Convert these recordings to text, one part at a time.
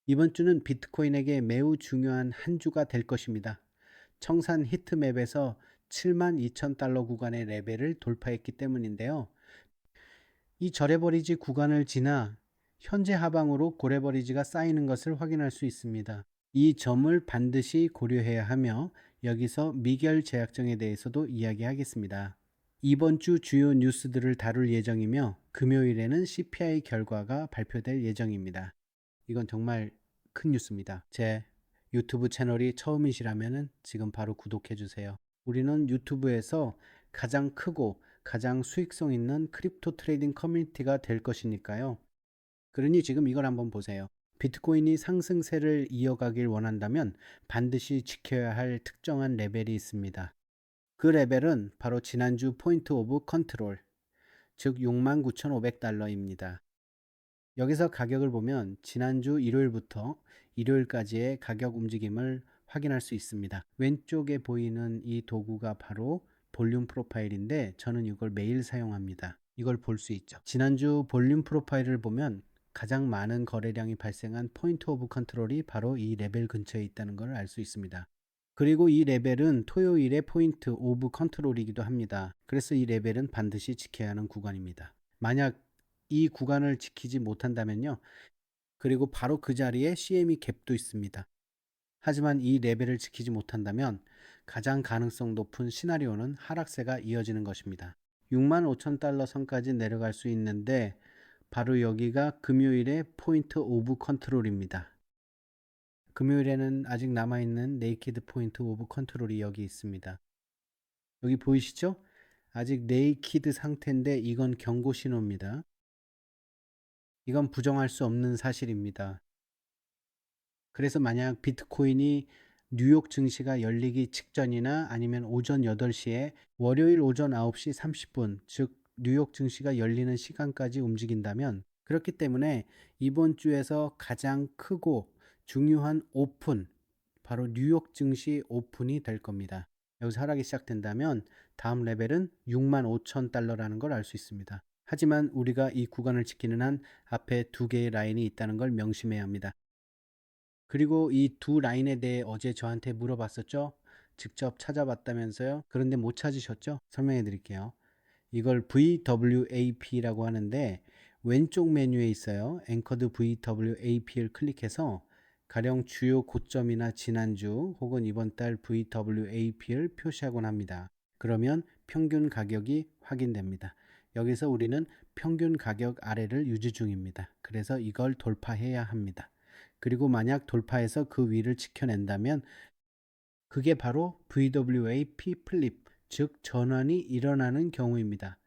이번 주는 비트코인에게 매우 중요한 한 주가 될 것입니다. 청산 히트맵에서 72,000달러 구간의 레벨을 돌파했기 때문인데요. 이 저레버리지 구간을 지나 현재 하방으로 고래버리지가 쌓이는 것을 확인할 수 있습니다. 이 점을 반드시 고려해야 하며 여기서 미결 제약정에 대해서도 이야기하겠습니다. 이번 주 주요 뉴스들을 다룰 예정이며 금요일에는 CPI 결과가 발표될 예정입니다. 이건 정말 큰 뉴스입니다. 제 유튜브 채널이 처음이시라면 지금 바로 구독해 주세요. 우리는 유튜브에서 가장 크고 가장 수익성 있는 크립토 트레이딩 커뮤니티가 될 것이니까요. 그러니 지금 이걸 한번 보세요. 비트코인이 상승세를 이어가길 원한다면 반드시 지켜야 할 특정한 레벨이 있습니다. 그 레벨은 바로 지난주 포인트 오브 컨트롤, 즉 69,500달러입니다. 여기서 가격을 보면 지난주 일요일부터 일요일까지의 가격 움직임을 확인할 수 있습니다. 왼쪽에 보이는 이 도구가 바로 볼륨 프로파일인데 저는 이걸 매일 사용합니다. 이걸 볼 수 있죠. 지난주 볼륨 프로파일을 보면 가장 많은 거래량이 발생한 포인트 오브 컨트롤이 바로 이 레벨 근처에 있다는 걸 알 수 있습니다. 그리고 이 레벨은 토요일의 포인트 오브 컨트롤이기도 합니다. 그래서 이 레벨은 반드시 지켜야 하는 구간입니다. 만약 이 구간을 지키지 못한다면요. 그리고 바로 그 자리에 CME 갭도 있습니다. 하지만 이 레벨을 지키지 못한다면 가장 가능성 높은 시나리오는 하락세가 이어지는 것입니다. 65,000달러 선까지 내려갈 수 있는데 바로 여기가 금요일의 포인트 오브 컨트롤입니다. 금요일에는 아직 남아있는 네이키드 포인트 오브 컨트롤이 여기 있습니다. 여기 보이시죠? 아직 네이키드 상태인데 이건 경고 신호입니다. 이건 부정할 수 없는 사실입니다. 그래서 만약 비트코인이 뉴욕 증시가 열리기 직전이나 아니면 오전 8시에 월요일 오전 9시 30분, 즉 뉴욕 증시가 열리는 시간까지 움직인다면, 그렇기 때문에 이번 주에서 가장 크고 중요한 오픈, 바로 뉴욕 증시 오픈이 될 겁니다. 여기서 하락이 시작된다면 다음 레벨은 65,000달러라는 걸 알 수 있습니다. 하지만 우리가 이 구간을 지키는 한 앞에 두 개의 라인이 있다는 걸 명심해야 합니다. 그리고 이 두 라인에 대해 어제 저한테 물어봤었죠? 직접 찾아봤다면서요? 그런데 못 찾으셨죠? 설명해 드릴게요. 이걸 VWAP라고 하는데 왼쪽 메뉴에 있어요. 앵커드 VWAP를 클릭해서 가령 주요 고점이나 지난주 혹은 이번 달 VWAP를 표시하곤 합니다. 그러면 평균 가격이 확인됩니다. 여기서 우리는 평균 가격 아래를 유지 중입니다. 그래서 이걸 돌파해야 합니다. 그리고 만약 돌파해서 그 위를 지켜낸다면 그게 바로 VWAP 플립, 즉 전환이 일어나는 경우입니다.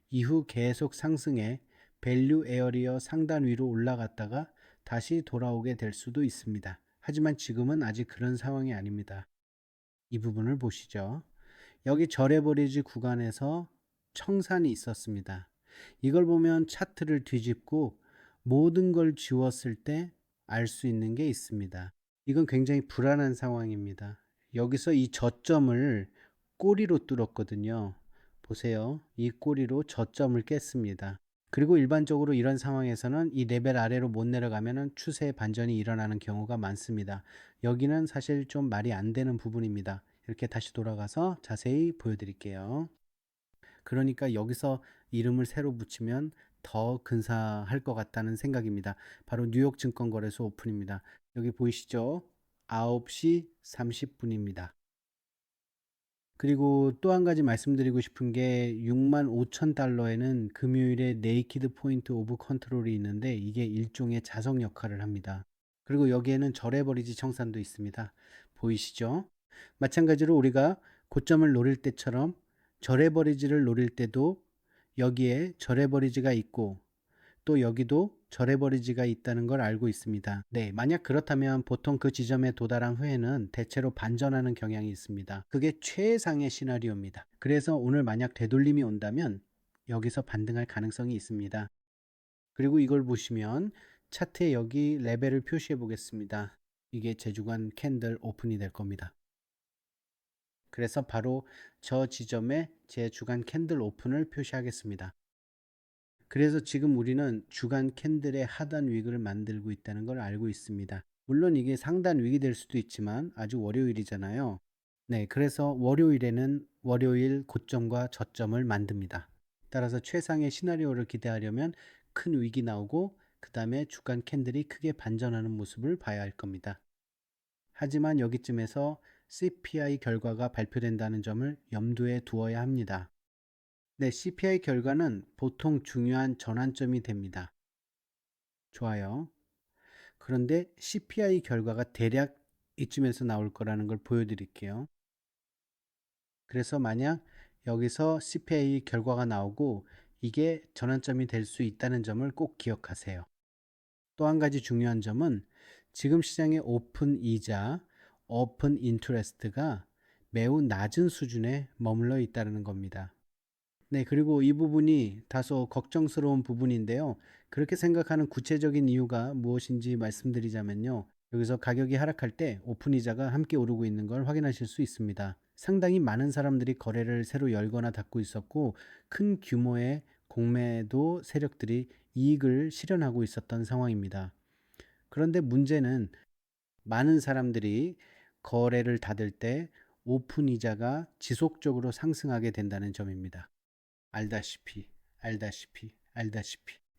이후 계속 상승해 밸류 에어리어 상단 위로 올라갔다가 다시 돌아오게 될 수도 있습니다. 하지만 지금은 아직 그런 상황이 아닙니다. 이 부분을 보시죠. 여기 저레버리지 구간에서 청산이 있었습니다. 이걸 보면 차트를 뒤집고 모든 걸 지웠을 때 알 수 있는 게 있습니다. 이건 굉장히 불안한 상황입니다. 여기서 이 저점을 꼬리로 뚫었거든요. 보세요. 이 꼬리로 저점을 깼습니다. 그리고 일반적으로 이런 상황에서는 이 레벨 아래로 못 내려가면 추세 반전이 일어나는 경우가 많습니다. 여기는 사실 좀 말이 안 되는 부분입니다. 이렇게 다시 돌아가서 자세히 보여드릴게요. 그러니까 여기서 이름을 새로 붙이면 더 근사할 것 같다는 생각입니다. 바로 뉴욕 증권거래소 오픈입니다. 여기 보이시죠? 9시 30분입니다. 그리고 또 한 가지 말씀드리고 싶은 게 65,000달러에는 금요일에 네이키드 포인트 오브 컨트롤이 있는데 이게 일종의 자석 역할을 합니다. 그리고 여기에는 절해버리지 청산도 있습니다. 보이시죠? 마찬가지로 우리가 고점을 노릴 때처럼 절해버리지를 노릴 때도 여기에 절해버리지가 있고 또 여기도 절해버리지가 있다는 걸 알고 있습니다. 네, 만약 그렇다면 보통 그 지점에 도달한 후에는 대체로 반전하는 경향이 있습니다. 그게 최상의 시나리오입니다. 그래서 오늘 만약 되돌림이 온다면 여기서 반등할 가능성이 있습니다. 그리고 이걸 보시면 차트에 여기 레벨을 표시해 보겠습니다. 이게 제 주간 캔들 오픈이 될 겁니다. 그래서 바로 저 지점에 제 주간 캔들 오픈을 표시하겠습니다. 그래서 지금 우리는 주간 캔들의 하단 위그를 만들고 있다는 걸 알고 있습니다. 물론 이게 상단 위기 될 수도 있지만 아직 월요일이잖아요. 네, 그래서 월요일에는 월요일 고점과 저점을 만듭니다. 따라서 최상의 시나리오를 기대하려면 큰 위기 나오고 그 다음에 주간 캔들이 크게 반전하는 모습을 봐야 할 겁니다. 하지만 여기쯤에서 CPI 결과가 발표된다는 점을 염두에 두어야 합니다. 네, CPI 결과는 보통 중요한 전환점이 됩니다. 좋아요. 그런데 CPI 결과가 대략 이쯤에서 나올 거라는 걸 보여드릴게요. 그래서 만약 여기서 CPI 결과가 나오고 이게 전환점이 될 수 있다는 점을 꼭 기억하세요. 또 한 가지 중요한 점은 지금 시장의 오픈 이자, 오픈 인트레스트가 매우 낮은 수준에 머물러 있다는 겁니다. 네, 그리고 이 부분이 다소 걱정스러운 부분인데요. 그렇게 생각하는 구체적인 이유가 무엇인지 말씀드리자면요. 여기서 가격이 하락할 때 오픈이자가 함께 오르고 있는 걸 확인하실 수 있습니다. 상당히 많은 사람들이 거래를 새로 열거나 닫고 있었고 큰 규모의 공매도 세력들이 이익을 실현하고 있었던 상황입니다. 그런데 문제는 많은 사람들이 거래를 닫을 때 오픈이자가 지속적으로 상승하게 된다는 점입니다. 알다시피, 알다시피.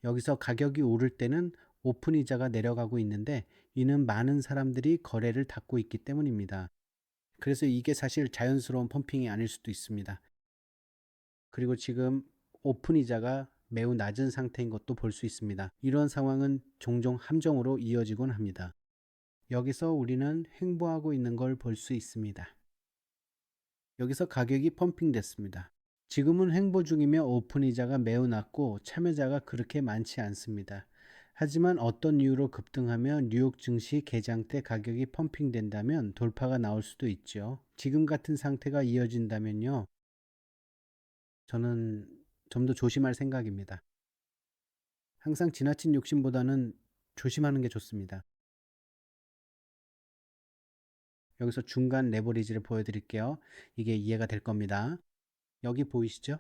여기서 가격이 오를 때는 오픈이자가 내려가고 있는데 이는 많은 사람들이 거래를 닫고 있기 때문입니다. 그래서 이게 사실 자연스러운 펌핑이 아닐 수도 있습니다. 그리고 지금 오픈이자가 매우 낮은 상태인 것도 볼 수 있습니다. 이런 상황은 종종 함정으로 이어지곤 합니다. 여기서 우리는 횡보하고 있는 걸 볼 수 있습니다. 여기서 가격이 펌핑 됐습니다. 지금은 횡보 중이며 오픈이자가 매우 낮고 참여자가 그렇게 많지 않습니다. 하지만 어떤 이유로 급등하면 뉴욕 증시 개장 때 가격이 펌핑된다면 돌파가 나올 수도 있죠. 지금 같은 상태가 이어진다면요. 저는 좀 더 조심할 생각입니다. 항상 지나친 욕심보다는 조심하는 게 좋습니다. 여기서 중간 레버리지를 보여드릴게요. 이게 이해가 될 겁니다. 여기 보이시죠?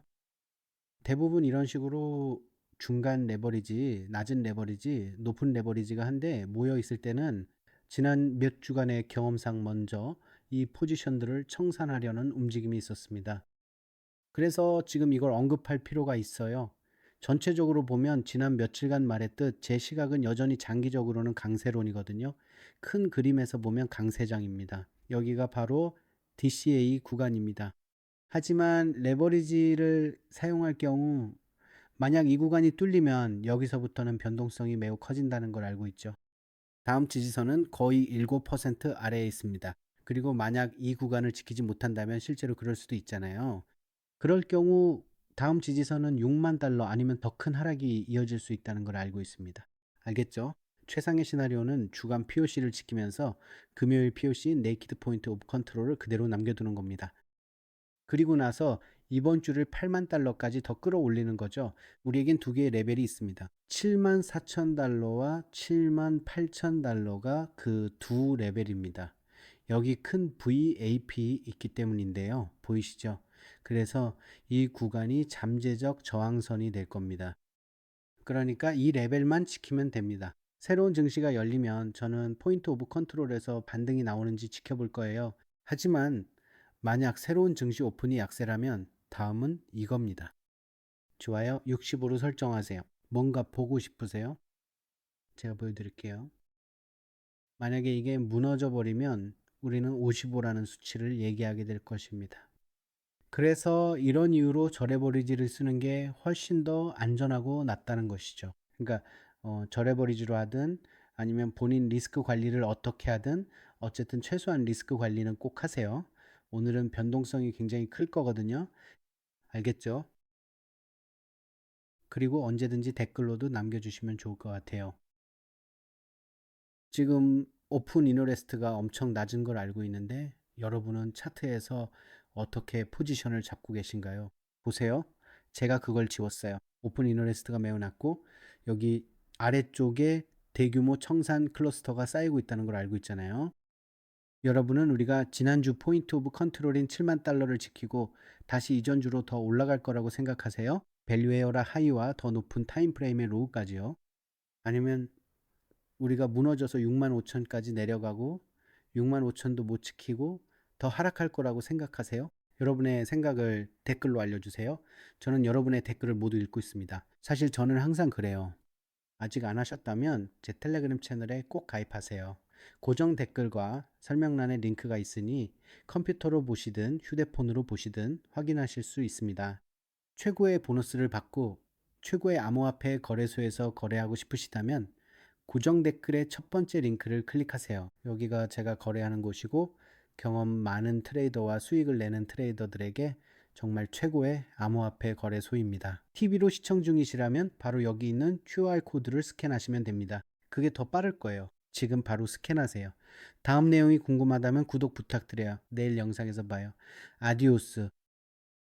대부분 이런 식으로 중간 레버리지, 낮은 레버리지, 높은 레버리지가 한데 모여 있을 때는 지난 몇 주간의 경험상 먼저 이 포지션들을 청산하려는 움직임이 있었습니다. 그래서 지금 이걸 언급할 필요가 있어요. 전체적으로 보면 지난 며칠간 말했듯 제 시각은 여전히 장기적으로는 강세론이거든요. 큰 그림에서 보면 강세장입니다. 여기가 바로 DCA 구간입니다. 하지만 레버리지를 사용할 경우 만약 이 구간이 뚫리면 여기서부터는 변동성이 매우 커진다는 걸 알고 있죠. 다음 지지선은 거의 7% 아래에 있습니다. 그리고 만약 이 구간을 지키지 못한다면 실제로 그럴 수도 있잖아요. 그럴 경우 다음 지지선은 6만 달러 아니면 더 큰 하락이 이어질 수 있다는 걸 알고 있습니다. 알겠죠? 최상의 시나리오는 주간 POC를 지키면서 금요일 POC 네이키드 포인트 오브 컨트롤을 그대로 남겨두는 겁니다. 그리고 나서 이번 주를 8만 달러까지 더 끌어올리는 거죠. 우리에겐 두 개의 레벨이 있습니다. 7만 4천 달러와 7만 8천 달러가 그 두 레벨입니다. 여기 큰 VAP 있기 때문인데요. 보이시죠? 그래서 이 구간이 잠재적 저항선이 될 겁니다. 그러니까 이 레벨만 지키면 됩니다. 새로운 증시가 열리면 저는 포인트 오브 컨트롤에서 반등이 나오는지 지켜볼 거예요. 하지만 만약 새로운 증시 오픈이 약세라면 다음은 이겁니다. 좋아요 65로 설정하세요. 뭔가 보고 싶으세요? 제가 보여드릴게요. 만약에 이게 무너져 버리면 우리는 55라는 수치를 얘기하게 될 것입니다. 그래서 이런 이유로 저레버리지를 쓰는 게 훨씬 더 안전하고 낫다는 것이죠. 그러니까 저레버리지로 하든 아니면 본인 리스크 관리를 어떻게 하든 어쨌든 최소한 리스크 관리는 꼭 하세요. 오늘은 변동성이 굉장히 클 거거든요. 알겠죠? 그리고 언제든지 댓글로도 남겨주시면 좋을 것 같아요. 지금 오픈 이너레스트가 엄청 낮은 걸 알고 있는데 여러분은 차트에서 어떻게 포지션을 잡고 계신가요? 보세요. 제가 그걸 지웠어요. 오픈 이너레스트가 매우 낮고 여기 아래쪽에 대규모 청산 클러스터가 쌓이고 있다는 걸 알고 있잖아요. 여러분은 우리가 지난주 포인트 오브 컨트롤인 7만 달러를 지키고 다시 이전주로 더 올라갈 거라고 생각하세요? 밸류에어라 하이와 더 높은 타임프레임의 로우까지요? 아니면 우리가 무너져서 65,000까지 내려가고 65,000도 못 지키고 더 하락할 거라고 생각하세요? 여러분의 생각을 댓글로 알려주세요. 저는 여러분의 댓글을 모두 읽고 있습니다. 사실 저는 항상 그래요. 아직 안 하셨다면 제 텔레그램 채널에 꼭 가입하세요. 고정 댓글과 설명란에 링크가 있으니 컴퓨터로 보시든 휴대폰으로 보시든 확인하실 수 있습니다. 최고의 보너스를 받고 최고의 암호화폐 거래소에서 거래하고 싶으시다면 고정 댓글의 첫 번째 링크를 클릭하세요. 여기가 제가 거래하는 곳이고 경험 많은 트레이더와 수익을 내는 트레이더들에게 정말 최고의 암호화폐 거래소입니다. TV로 시청 중이시라면 바로 여기 있는 QR코드를 스캔하시면 됩니다. 그게 더 빠를 거예요. 지금 바로 스캔하세요. 다음 내용이 궁금하다면 구독 부탁드려요. 내일 영상에서 봐요. 아디오스.